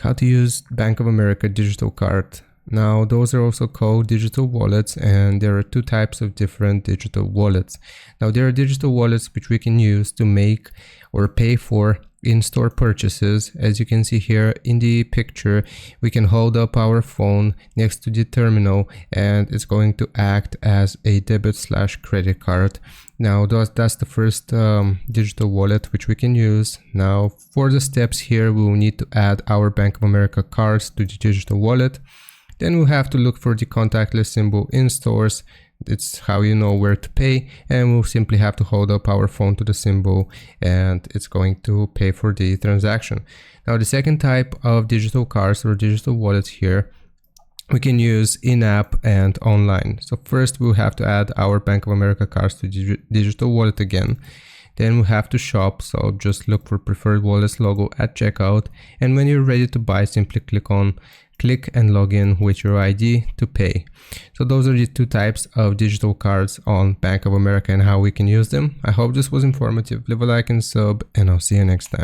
how to use Bank of America digital card. Now, those are also called digital wallets, and there are two types of different digital wallets. Now, there are digital wallets which we can use to make or pay for in-store purchases. As you can see here in the picture, we can hold up our phone next to the terminal and it's going to act as a debit/credit card. Now that's the first digital wallet which we can use. Now for the steps here, we will need to add our Bank of America cards to the digital wallet. Then we'll have to look for the contactless symbol in stores. It's how you know where to pay, and we'll simply have to hold up our phone to the symbol and it's going to pay for the transaction. Now the second type of digital cards or digital wallets here, we can use in-app and online. So first we'll have to add our Bank of America cards to the digital wallet again. Then we'll have to shop, so just look for preferred wallets logo at checkout, and when you're ready to buy, simply click and log in with your ID to pay. So those are the two types of digital cards on Bank of America and how we can use them. I hope this was informative. Leave a like and sub, and I'll see you next time.